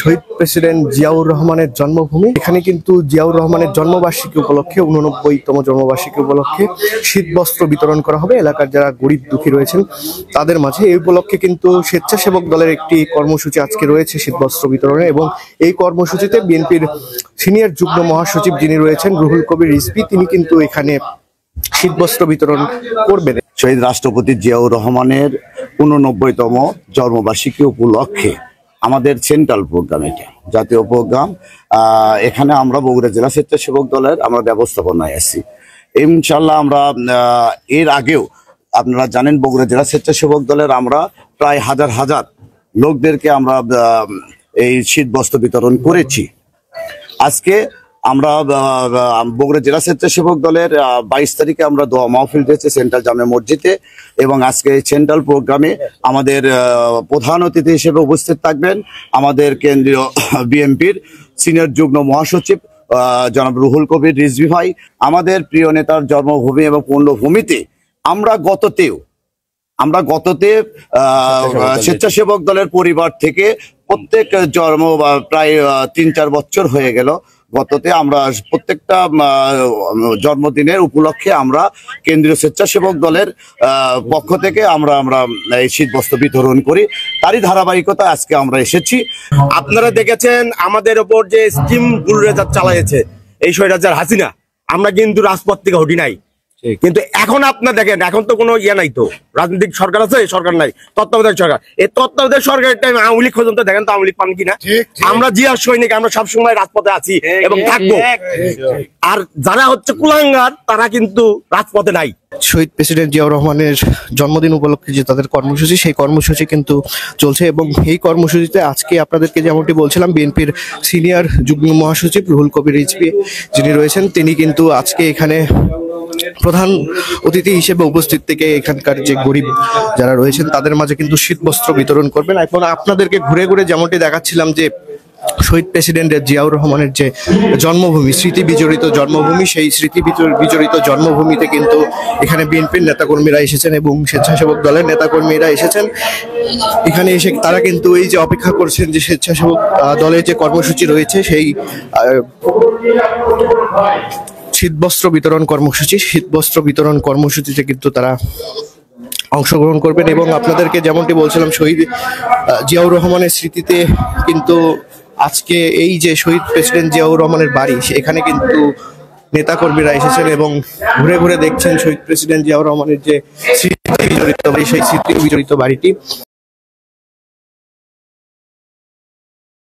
শহীদ president Ziaur রহমানের জন্মভূমি। এখানে কিন্তু জিয়াউর রহমানের জন্মবার্ষিকী উপলক্ষে 89তম জন্মবার্ষিকী উপলক্ষে শীত বস্ত্র বিতরণ করা হবে এলাকার যারা গরিব দুঃখী রয়েছেন তাদের মাঝে। এই উপলক্ষে কিন্তু স্বেচ্ছাসেবক দলের একটি কর্মসূচি আজকে রয়েছে শীত বস্ত্র বিতরণে, এবং এই কর্মসূচিতে বিএনপির সিনিয়র যুগ্ম মহাসচিব যিনি রয়েছেন রুহুল কবির রিজভী, তিনি কিন্তু এখানে শীতবস্ত্র বিতরণ করবেন। শহীদ রাষ্ট্রপতি জিয়াউর রহমানের 89তম জন্মবার্ষিকী উপলক্ষে আমাদের সেন্ট্রাল প্রোগ্রাম, এটা জাতীয় প্রোগ্রাম। এখানে আমরা বগুড়া জেলা স্বেচ্ছাসেবক দলের আমরা ব্যবস্থাপনায় আছি। ইনশাল্লাহ আমরা এর আগেও আপনারা জানেন বগুড়া জেলা স্বেচ্ছাসেবক দলের আমরা প্রায় হাজার হাজার লোকদেরকে আমরা এই শীত বস্ত্র বিতরণ করেছি। আজকে আমরা বগুড়া জেলা স্বেচ্ছাসেবক দলের 22 তারিখে আমরা দোয়া মাহফিল দিয়েছি সেন্ট্রাল জামে মসজিদে, এবং আজকে সেন্ট্রাল প্রোগ্রামে আমাদের প্রধান অতিথি হিসেবে উপস্থিত থাকবেন আমাদের কেন্দ্রীয় বিএনপির সিনিয়র যুগ্ম মহাসচিব জনাব রুহুল কবির রিজভী ভাই। আমাদের প্রিয় নেতার জন্মভূমি এবং পূর্ণভূমিতে আমরা গততে স্বেচ্ছাসেবক দলের পরিবার থেকে প্রত্যেক প্রায় 3-4 বছর হয়ে গেল। গততে আমরা প্রত্যেকটা জন্মদিনের উপলক্ষে আমরা কেন্দ্রীয় স্বেচ্ছাসেবক দলের পক্ষ থেকে আমরা এই শীতবস্ত্র বিতরণ করি। তারই ধারাবাহিকতা আজকে আমরা এসেছি। আপনারা দেখেছেন আমাদের ওপর যে স্টিম গুলরেজার চালাইছে এই স্বৈরাচার হাসিনা, আমরা কিন্তু রাজপথ থেকে হটি নাই। কিন্তু এখন আপনার দেখেন, এখন তো কোনো নাই, তো রাজনৈতিক সরকার আছে, সরকার নাই, তত্ত্বাবধায়ক সরকার। এই তত্ত্বাবধায়ক সরকারের টাইম আওয়ামী লীগ পর্যন্ত দেখেন তো আওয়ামী লীগ পান কিনা। আমরা জিয়ার সৈনিক, আমরা সবসময় রাজপথে আছি এবং থাকবো। আর যারা হচ্ছে কুলাঙ্গার তারা কিন্তু রাজপথে নাই। শহীদ প্রেসিডেন্ট জিয়াউর রহমানের জন্মদিন উপলক্ষে যে তাদের কর্মসূচি, সেই কর্মসূচি কিন্তু চলছে, এবং এই কর্মসূচিতে আজকে আপনাদেরকে যেমনটি বলছিলাম বিএনপির সিনিয়র যুগ্ম মহাসচিব রুহুল কবির রিজভী যিনি রয়েছেন, তিনি কিন্তু আজকে এখানে প্রধান অতিথি হিসেবে উপস্থিত থেকে এখানকার যে গরিব যারা রয়েছেন তাদের মাঝে কিন্তু শীতবস্ত্র বিতরণ করবেন। এখন আপনাদেরকে ঘুরে ঘুরে যেমনটি দেখাচ্ছিলাম যে শহীদ প্রেসিডেন্টের জিয়াউর রহমানের যে জন্মভূমি, স্মৃতি বিজড়িত জন্মভূমি, সেই স্মৃতি বিজড়িত জন্মভূমিতে কিন্তু এখানে বিএনপির নেতাকর্মীরা এসেছেন এবং স্বেচ্ছাসেবক দলের নেতাকর্মীরা এসেছেন। এখানে এসে তারা কিন্তু এই যে অপেক্ষা করছেন যে স্বেচ্ছাসেবক দলের যে কর্মসূচি রয়েছে সেই শীতবস্ত্র বিতরণ কর্মসূচিতে কিন্তু তারা অংশগ্রহণ করবেন। এবং আপনাদেরকে যেমনটি বলছিলাম শহীদ জিয়াউর রহমানের স্মৃতিতে কিন্তু আজকে এই যে শহীদ প্রেসিডেন্ট জিয়াউর রহমানের বাড়ি, এখানে কিন্তু নেতাকর্মীরা এসেছেন এবং ঘুরে ঘুরে দেখছেন শহীদ প্রেসিডেন্ট জিয়াউর রহমানের যে স্মৃতি বিজড়িত বাড়ি, সেই স্মৃতি বিজড়িত বাড়িটি।